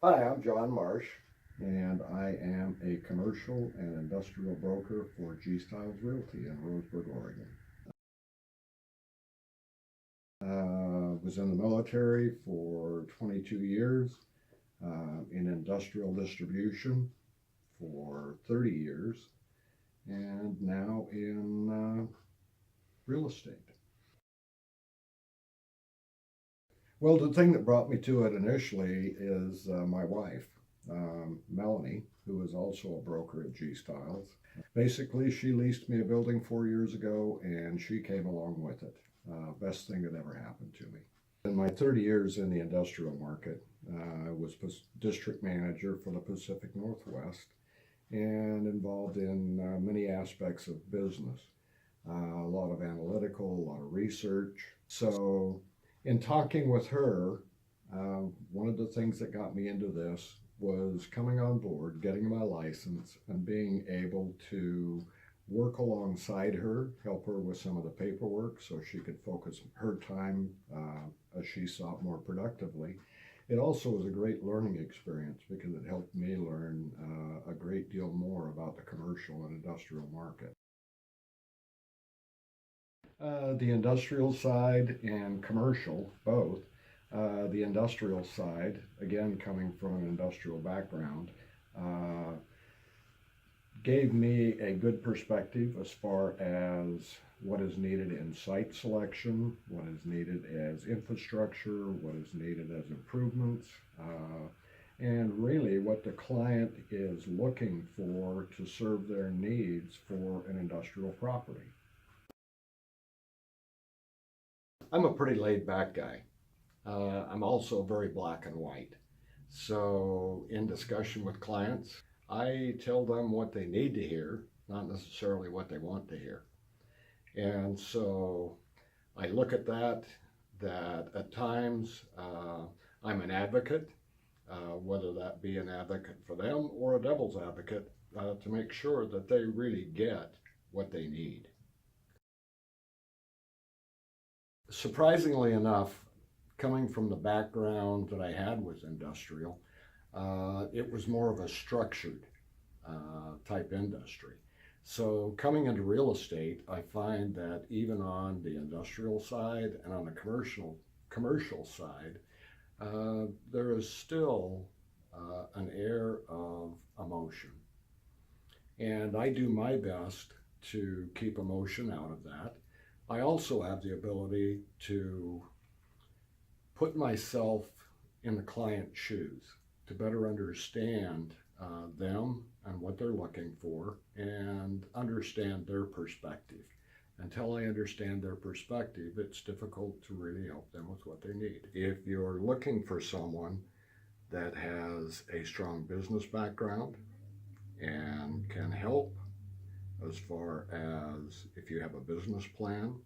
Hi, I'm John Marsh, and I am a commercial and industrial broker for Stiles Realty in Roseburg, Oregon. Was in the military for 22 years, in industrial distribution for 30 years, and now in real estate. Well, the thing that brought me to it initially is my wife, Melanie, who is also a broker at G Stiles. Basically, she leased me a building 4 years ago and she came along with it. Best thing that ever happened to me. In my 30 years in the industrial market, I was district manager for the Pacific Northwest and involved in many aspects of business. A lot of analytical, a lot of research. So, in talking with her, one of the things that got me into this was coming on board, getting my license, and being able to work alongside her, help her with some of the paperwork so she could focus her time as she saw it more productively. It also was a great learning experience because it helped me learn a great deal more about the commercial and industrial market. The industrial side and commercial, both. The industrial side, again, coming from an industrial background, uh, gave me a good perspective as far as what is needed in site selection, what is needed as infrastructure, what is needed as improvements, and really what the client is looking for to serve their needs for an industrial property. I'm a pretty laid back guy. I'm also very black and white. So, in discussion with clients, I tell them what they need to hear, not necessarily what they want to hear. And so, I look at that at times I'm an advocate, whether that be an advocate for them or a devil's advocate, to make sure that they really get what they need. Surprisingly enough, coming from the background that I had was industrial, it was more of a structured type industry. So coming into real estate, I find that even on the industrial side and on the commercial side, there is still an air of emotion, and I do my best to keep emotion out of that. I also have the ability to put myself in the client's shoes to better understand them and what they're looking for and understand their perspective. Until I understand their perspective, it's difficult to really help them with what they need. If you're looking for someone that has a strong business background and can help as far as if you have a business plan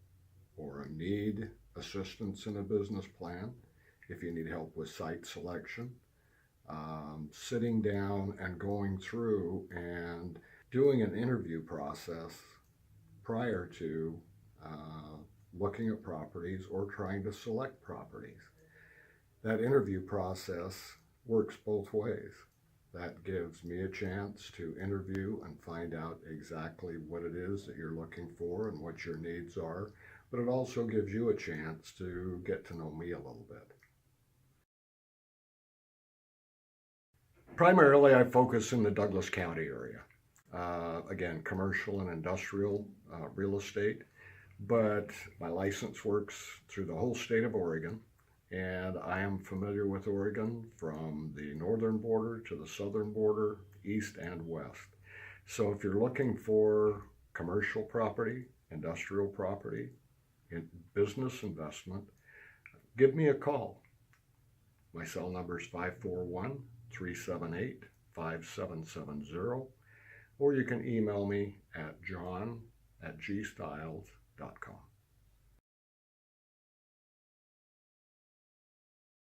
or a need assistance in a business plan, if you need help with site selection, sitting down and going through and doing an interview process prior to looking at properties or trying to select properties. That interview process works both ways. That gives me a chance to interview and find out exactly what it is that you're looking for and what your needs are, but it also gives you a chance to get to know me a little bit. Primarily, I focus in the Douglas County area. Again, commercial and industrial real estate, but my license works through the whole state of Oregon, and I am familiar with Oregon from the northern border to the southern border, east and west. So if you're looking for commercial property, industrial property, business investment, give me a call. My cell number is 541-378-5770, or you can email me at john@gstiles.com.